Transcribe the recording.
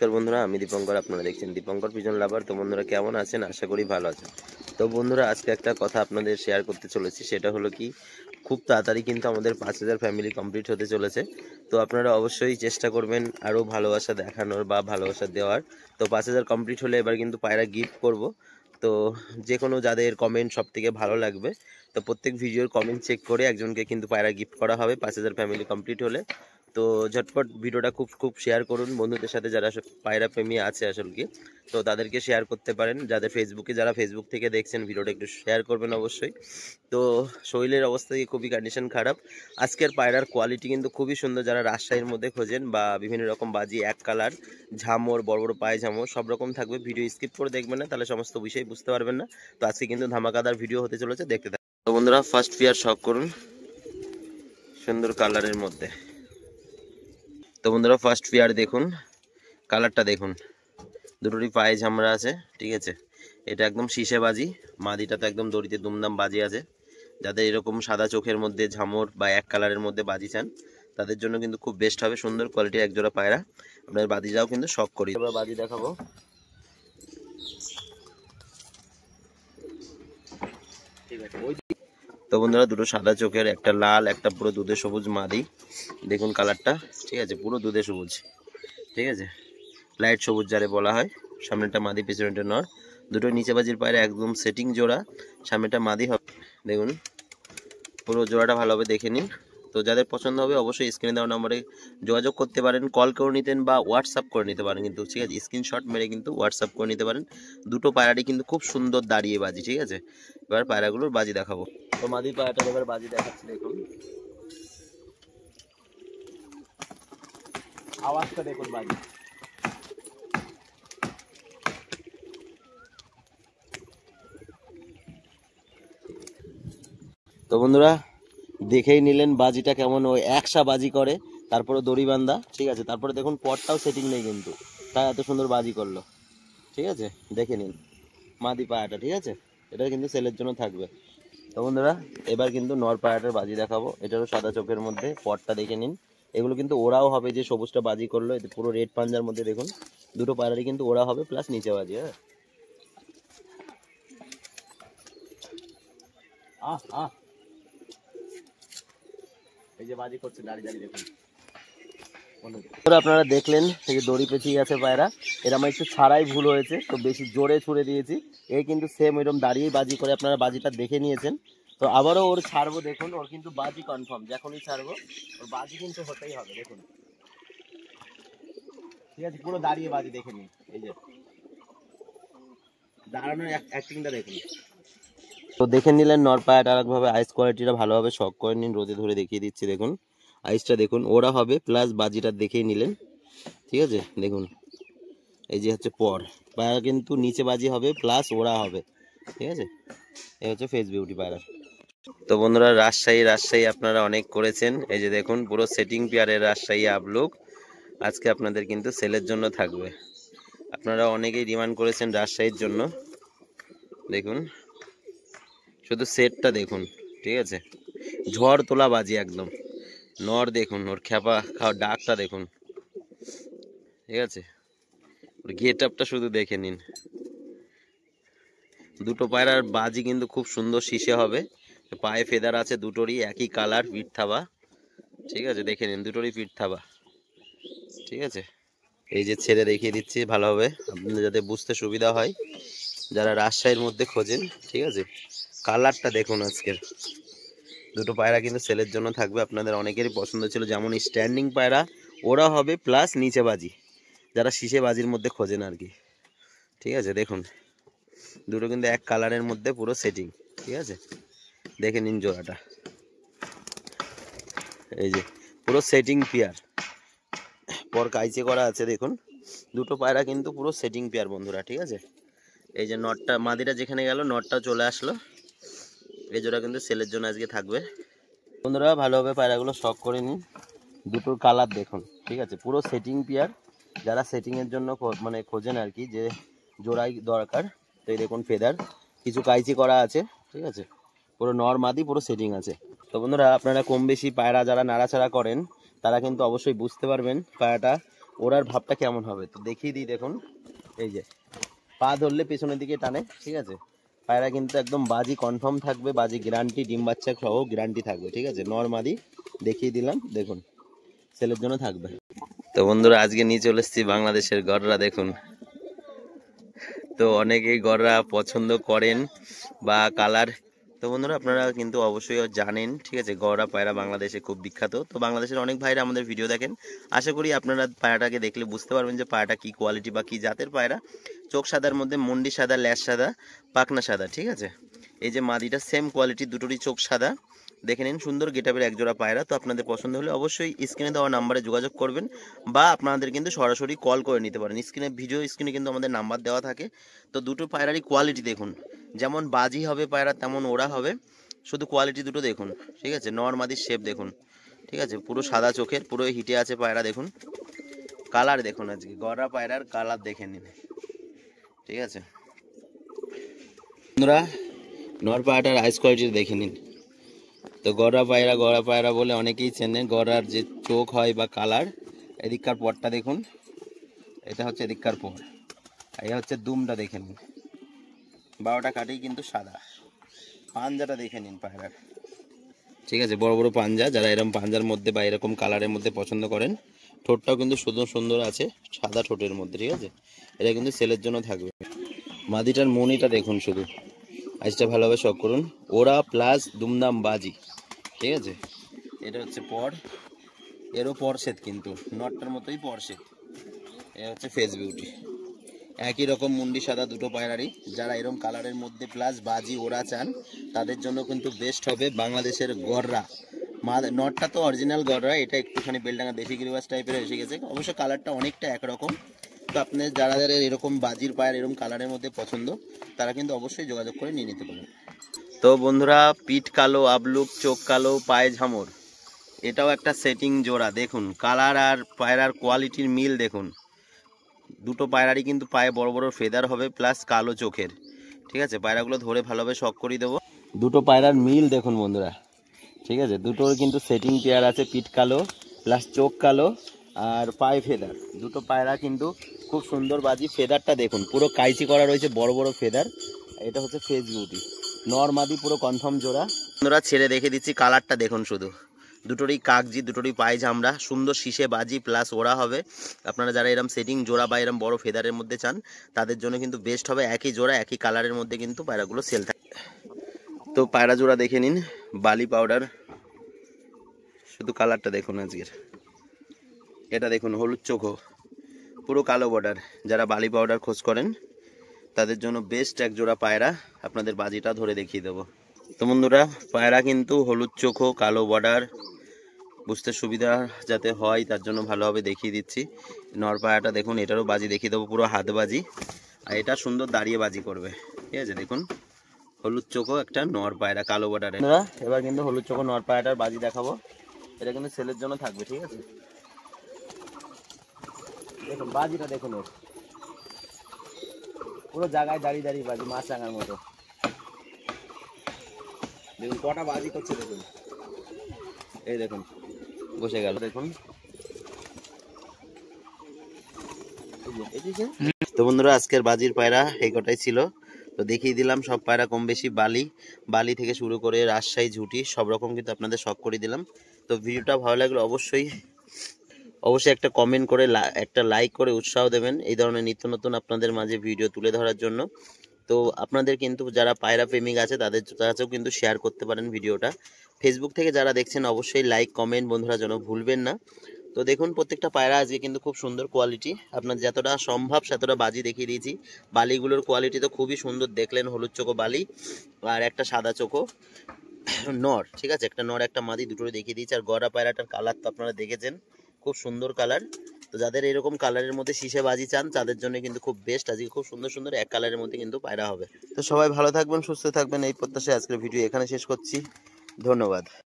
নমস্কার বন্ধুরা, আমি দীপঙ্কর। আপনারা দেখছেন দীপঙ্কর পিজন লাভার। তো বন্ধুরা কেমন আছেন? আশা করি ভালো আছেন। তো বন্ধুরা আজকে একটা কথা আপনাদের শেয়ার করতে চলেছি, সেটা হলো কি, খুব তাড়াতাড়ি কিন্তু আমাদের 5000 ফ্যামিলি কমপ্লিট হতে চলেছে। তো আপনারা অবশ্যই চেষ্টা করবেন আরও ভালোবাসা দেখানোর বা ভালোবাসা দেওয়ার। তো 5000 কমপ্লিট হলে এবার কিন্তু পায়রা গিফট করব। তো যে কোনো যাদের কমেন্ট সব থেকে ভালো লাগবে, তো প্রত্যেক ভিডিওর কমেন্ট চেক করে একজনকে কিন্তু পায়রা গিফট করা হবে 5000 ফ্যামিলি কমপ্লিট হলে। তো ঝটপট ভিডিওটা খুব শেয়ার করুন বন্ধুদের সাথে, যারা পায়রা প্রেমী আছে আসলে কি, তো তাদেরকে শেয়ার করতে পারেন। যারা ফেসবুক থেকে দেখছেন ভিডিওটা একটু শেয়ার করবেন অবশ্যই। তো শরীরের অবস্থা খুবই কন্ডিশন খারাপ। আজকের পায়রার কোয়ালিটি কিন্তু খুবই সুন্দর। যারা রাজশাহীর মধ্যে খোঁজেন বা বিভিন্ন রকম বাজি, এক কালার, ঝামর, বড় বড় পায়ে ঝামর সব রকম থাকবে। ভিডিও স্কিপ করে দেখবেন না, তাহলে সমস্ত বিষয় বুঝতে পারবেন না। তো আজকে কিন্তু ধামাকাদার ভিডিও হতে চলেছে, দেখতে থাকুন। তো বন্ধুরা ফার্স্ট পেয়ার শখ করুন সুন্দর কালারের মধ্যে। তো বন্ধুরা ফার্স্ট পেয়ার দেখুন, কালারটা দেখুন, দুটোরই পায়ে ঝামরা আছে, ঠিক আছে। এটা একদম শীষে বাজি, মাদিটা তো একদম দড়িতে দুমদাম বাজি আছে। যাদের এরকম সাদা চোখের মধ্যে ঝামর বা এক কালারের মধ্যে বাজি চান, তাদের জন্য কিন্তু খুব বেস্ট হবে। সুন্দর কোয়ালিটির একজোড়া পায়রা, আপনার বাজিটাও কিন্তু শখ করি। এবার বাজি দেখাবো। ঠিক আছে। তো বন্ধুরা দুটো সাদা চোখের, একটা লাল, একটা পুরো দুধে সবুজ মাদি। দেখুন কালারটা, ঠিক আছে, পুরো দুধে সবুজ, ঠিক আছে, লাইট সবুজ যারে বলা হয়। সামনেটা মাদি, পেছনেটা নর। দুটো নিচে বাজির পায়রা একদম সেটিং জোড়া, সামনেটা মাদি হবে। দেখুন পুরো জোড়াটা ভালোভাবে দেখে নিন। তো যাদের পছন্দ হবে অবশ্যই স্ক্রিনে দেওয়া নম্বরে যোগাযোগ করতে পারেন, কল করে নিতেন বা হোয়াটসঅ্যাপ করে নিতে পারেন কিন্তু, ঠিক আছে, স্ক্রিনশট মেরে কিন্তু হোয়াটসঅ্যাপ করে নিতে পারেন। দুটো পায়রাটি কিন্তু খুব সুন্দর দাঁড়িয়ে বাজি, ঠিক আছে। এবার পায়রাগুলোর বাজি দেখাবো। তো মাদি পায়রাটার এবার বাজি দেখাচ্ছি, দেখুন আওয়াজটা দেখুন বাজি। তো বন্ধুরা দেখেই নিলেন বাজিটা কেমন, ওই একসা বাজি করে, তারপরে দড়ি বান্ধা, ঠিক আছে। তারপরে দেখুন পটটাও সেটিং নেই কিন্তু, তাই এত সুন্দর বাজি করলো, ঠিক আছে। দেখে নিন মাদি পায়াটা, ঠিক আছে, এটা কিন্তু সেলের জন্য থাকবে। তো বন্ধুরা এবার কিন্তু নর পায়াটার বাজি দেখাবো। এটারও সাদা চোখের মধ্যে, পটটা দেখে নিন। এগুলো কিন্তু ওরাও হবে, যে সবুজটা বাজি করলো এতে পুরো রেড পাঞ্জার মধ্যে দেখুন, দুটো পায়রারই কিন্তু ওরা হবে, প্লাস নিচে বাজি। হ্যাঁ, এই যে বাজি করছে দাঁড়িয়ে দাঁড়িয়ে, দেখুন আপনারা দেখলেন এই যে দড়ি পেঁচিয়ে গেছে পায়রা। এর আমার একটু ছাড়াই ভুল হয়েছে, তো বেশি জোরে ছুড়ে দিয়েছি। এই কিন্তু সেম এরকম দাঁড়িয়েই বাজি করে, আপনারা বাজিটা দেখে নিয়েছেন। তো আবারও ওর ছাড়বো, দেখুন ওর কিন্তু বাজি কনফার্ম, যখনই ছাড়বো ওর বাজি কিন্তু হতেই হবে, দেখুন, ঠিক আছে। পুরো দাঁড়িয়ে বাজি দেখে নিন, এই যে দাঁড়ানোর অ্যাক্টিংটা দেখুন। তো দেখে নিলেন নর পায়াটা আরেকভাবে, আইস কোয়ালিটিটা ভালোভাবে শক করে নিন, রোদে ধরে দেখিয়ে দিচ্ছি, দেখুন আইসটা দেখুন, ওরা হবে প্লাস বাজিটা দেখেই নিলেন, ঠিক আছে। দেখুন এই যে হচ্ছে পর পায়রা, কিন্তু নিচে বাজি হবে প্লাস ওরা হবে, ঠিক আছে। এই হচ্ছে ফেস বিউটি পায়রা। তো বন্ধুরা রাজশাহী আপনারা অনেক করেছেন, এই যে দেখুন পুরো সেটিং পেয়ারের রাজশাহী আপলুক আজকে আপনাদের কিন্তু সেলের জন্য থাকবে। আপনারা অনেকেই ডিমান্ড করেছেন রাজশাহীর জন্য। দেখুন শুধু সেটটা দেখুন, ঠিক আছে, ঝড় তোলা বাজি একদম। নর দেখুন, ওর খ্যাপা খাওয়া ডাকটা দেখুন, ঠিক আছে, ওর গেট আপটা শুধু দেখে নিন। দুটো পায়রার বাজি কিন্তু খুব সুন্দর শীষে হবে, পায়ে ফেদার আছে, দুটোরই একই কালার, পিঠ থাবা, ঠিক আছে, দেখে নিন দুটোরই পিঠ থাবা, ঠিক আছে। এই যে ছেড়ে দেখিয়ে দিচ্ছি ভালোভাবে, আপনাদের যাতে বুঝতে সুবিধা হয়, যারা রাজশাহীর মধ্যে খোঁজেন, ঠিক আছে। কালারটা দেখুন আজকের। দুটো পায়রা কিন্তু সেলের জন্য থাকবে, আপনাদের অনেকেরই পছন্দ ছিল, যেমন স্ট্যান্ডিং পায়রা ওরা হবে প্লাস নিচে বাজি, যারা শীষে বাজির মধ্যে খোঁজেন আর কি, ঠিক আছে। দেখুন দুটো কিন্তু এক কালারের মধ্যে পুরো সেটিং, ঠিক আছে, দেখে নিন জোড়াটা, এই যে পুরো সেটিং পেয়ার, পর কাইচে করা আছে, দেখুন দুটো পায়রা কিন্তু পুরো সেটিং পেয়ার বন্ধুরা, ঠিক আছে। এই যে নটটা মাদিটা যেখানে গেল, নটটা চলে আসলো, এই জোড়া কিন্তু সেলের জন্য আজকে থাকবে। বন্ধুরা ভালোভাবে পায়রাগুলো শখ করে নিন, দুটোর কালার দেখুন, ঠিক আছে, পুরো সেটিং পেয়ার। যারা সেটিংয়ের জন্য মানে খোঁজেন আর কি, যে জোড়াই দরকার, তো এই দেখুন ফেদার কিছু কাইচি করা আছে, ঠিক আছে, পুরো নর মাদি পুরো সেটিং আছে। তো বন্ধুরা আপনারা কম বেশি পায়রা যারা নাড়াচাড়া করেন, তারা কিন্তু অবশ্যই বুঝতে পারবেন পায়রাটা ওড়ার ভাবটা কেমন হবে তো দেখিয়ে দিই। দেখুন এই যে পা ধরলে পেছনের দিকে টানে, ঠিক আছে। পায়রা কিন্তু একদম বাজি কনফার্ম থাকবে, বাজি গ্যারান্টি, ডিম বাচ্চা সহ গ্যারান্টি থাকবে, ঠিক আছে। নরমাদি দেখিয়ে দিলাম, দেখুন সেলের জন্য থাকবে। তো বন্ধুরা আজকে নিয়ে চলে এসেছি বাংলাদেশের গররা। দেখুন তো অনেকেই গররা পছন্দ করেন বা কালার। তো বন্ধুরা আপনারা কিন্তু অবশ্যই জানেন, ঠিক আছে, গররা পায়রা বাংলাদেশে খুব বিখ্যাত। তো বাংলাদেশের অনেক ভাইরা আমাদের ভিডিও দেখেন, আশা করি আপনারা পায়রাটাকে দেখলে বুঝতে পারবেন যে পায়রাটা কি কোয়ালিটি বা কি জাতের পায়রা। চোখ সাদার মধ্যে মুন্ডি সাদা, ল্যাজ সাদা, পাখনা সাদা, ঠিক আছে। এই যে মাদিটা সেম কোয়ালিটি, দুটোরই চোখ সাদা। দেখে নিন সুন্দর গেটআপের একজোড়া পায়রা। তো আপনাদের পছন্দ হলে অবশ্যই স্ক্রিনে দেওয়া নাম্বারে যোগাযোগ করবেন বা আপনাদের কিন্তু সরাসরি কল করে নিতে পারেন। স্ক্রিনে কিন্তু আমাদের নাম্বার দেওয়া থাকে। তো দুটো পায়রারই কোয়ালিটি দেখুন, যেমন বাজি হবে পায়রা তেমন ওরা হবে, শুধু কোয়ালিটি দুটো দেখুন, ঠিক আছে। নর মাদির শেপ দেখুন, ঠিক আছে, পুরো সাদা চোখের, পুরো হিটে আছে পায়রা। দেখুন কালার দেখুন, আজকে গররা পায়রার কালার দেখে নিন, ঠিক আছে বন্ধুরা। নর পায়রাটার আইস কোয়ালিটি দেখে নিন। তো গররা পায়রা বলে অনেকেই চেনে। গররার যে চোখ হয় বা কালার, এদিককার পরটা দেখুন, এটা হচ্ছে এদিককার পর, এই হচ্ছে দুমটা দেখে নিন, 12টা কাটেই কিন্তু সাদা। পাঞ্জাটা দেখে নিন পায়রার, ঠিক আছে, বড় বড় পাঞ্জা। যারা এরকম পাঞ্জার মধ্যে বা এরকম কালারের মধ্যে পছন্দ করেন, ঠোঁটটাও কিন্তু সুন্দর সুন্দর আছে, সাদা ঠোঁটের মধ্যে, ঠিক আছে। এটা কিন্তু সেলের জন্য থাকবে। মাদিটার মনিটা দেখুন শুধু, আইসটা ভালোভাবে শখ করুন। ওরা প্লাস দুমদাম বাজি, ঠিক আছে। এটা হচ্ছে পর, এরও পরশেদ কিন্তু নটটার মতোই পরশেদ। এ হচ্ছে ফেস বিউটি, একই রকম মুন্ডি সাদা দুটো পায়রারই। যারা এরকম কালারের মধ্যে প্লাস বাজি ওরা চান, তাদের জন্য কিন্তু বেস্ট হবে বাংলাদেশের গররা। নটটা তো অরিজিনাল গররা, এটা একটুখানি বেলডাঙ্গা দেশি গিরিবাস টাইপের এসে গেছে, অবশ্য কালারটা অনেকটা একরকম। তো আপনার যারা যারা এরকম বাজির পায়ের এরকম কালারের মধ্যে পছন্দ, তারা কিন্তু অবশ্যই যোগাযোগ করে নিয়ে নিতে পারেন। তো বন্ধুরা পিঠ কালো, আবলুক, চোখ কালো, পায়ে ঝামর, এটাও একটা সেটিং জোড়া। দেখুন কালার আর পায়রার কোয়ালিটির মিল দেখুন। দুটো পায়রারই কিন্তু পায়ে বড় বড় ফেদার হবে প্লাস কালো চোখের, ঠিক আছে। পায়রাগুলো ধরে ভালোভাবে শখ করিয়ে দেবো। দুটো পায়রার মিল দেখুন বন্ধুরা, ঠিক আছে। দুটোর কিন্তু সেটিং পেয়ার আছে, পিঠ কালো প্লাস চোখ কালো আর পায়ে ফেদার। দুটো পায়রা কিন্তু খুব সুন্দর বাজি। ফেদারটা দেখুন পুরো কাইচি করা রয়েছে, বড় বড় ফেদার। এটা হচ্ছে ফেস বিউটি, নর মাদি পুরো কনফার্ম জোড়া। বন্ধুরা ছেড়ে দেখে দিচ্ছি, কালারটা দেখুন শুধু। দুটোরই কাগজি, দুটোরই পায়ে ঝামড়া, সুন্দর শীষে বাজি প্লাস ওরা হবে। আপনারা যারা এরম সেটিং জোড়া বা এরম বড় ফেদারের মধ্যে চান, তাদের জন্য কিন্তু বেস্ট হবে। একই জোড়া একই কালারের মধ্যে কিন্তু পায়রাগুলো সেল থাকে। তো পায়রা জোড়া দেখে নিন, বালি পাউডার, শুধু কালারটা দেখুন আজকের। এটা দেখুন হলুদ চোখো, পুরো কালো বর্ডার। যারা বালি পাউডার খোঁজ করেন, তাদের জন্য বেস্ট এক জোড়া পায়রা। আপনাদের বাজিটা ধরে দেখিয়ে দেবো। তো বন্ধুরা পায়রা কিন্তু হলুদ চোখো, কালো বর্ডার, বুঝতে সুবিধা যাতে হয় তার জন্য ভালোভাবে দেখিয়ে দিচ্ছি। নর পায়রাটা দেখুন, এটারও বাজি দেখিয়ে দেবো, পুরো হাত বাজি। আর এটা সুন্দর দাঁড়িয়ে বাজি করবে, ঠিক আছে। দেখুন হলুদ চোখো একটা নর পায়রা, কালো বর্ডারে। এবার কিন্তু হলুদ চোখো নর পায়রাটার বাজি দেখাবো। এটা কিন্তু সেলের জন্য থাকবে, ঠিক আছে। দেখুন বাজিটা দেখুন, ওর পুরো জায়গায় দাঁড়িয়ে দাঁড়িয়ে বাজি, মাছ রাঙার মতো। দেখুন কটা বাজি করছে দেখুন, এই দেখুন বসে গেল দেখুন। তো বন্ধুরা আজকের বাজির পায়রা এই কটাই ছিল। তো দেখিয়ে দিলাম সব পায়রা কম বেশি, বালি থেকে শুরু করে রাজশাহী, ঝুটি সব রকম কিন্তু আপনাদের শখ করে দিলাম। তো ভিডিওটা ভালো লাগলে অবশ্যই একটা কমেন্ট করে একটা লাইক করে উৎসাহ দেবেন এই ধরনের নিত্য নতুন আপনাদের মাঝে ভিডিও তুলে ধরার জন্য। তো আপনাদের কিন্তু যারা পায়রা প্রেমিক আছে তাদের কাছেও কিন্তু শেয়ার করতে পারেন ভিডিওটা। ফেসবুক থেকে যারা দেখছেন অবশ্যই লাইক কমেন্ট বন্ধুরা যেন ভুলবেন না। তো দেখুন প্রত্যেকটা পায়রা আজকে কিন্তু খুব সুন্দর কোয়ালিটি, আপনাদের যতটা সম্ভব সেতটা বাজি দেখিয়ে দিয়েছি। বালিগুলোর কোয়ালিটি তো খুবই সুন্দর, দেখলেন হলুদ চোখো বালি আর একটা সাদা চোখো নর, ঠিক আছে। একটা নর একটা মাদি দুটোই দেখিয়ে দিয়েছি। আর গড়া পায়রাটার কালার তো আপনারা দেখেছেন, খুব সুন্দর কালার। তো যাদের এরকম কালারের মধ্যে শীষে বাজি চান তাদের জন্য কিন্তু খুব বেস্ট। আজকে খুব সুন্দর সুন্দর এক কালারের মধ্যে কিন্তু পায়রা হবে। তো সবাই ভালো থাকবেন, সুস্থ থাকবেন, এই প্রত্যাশায় আজকের ভিডিও এখানে শেষ করছি। ধন্যবাদ।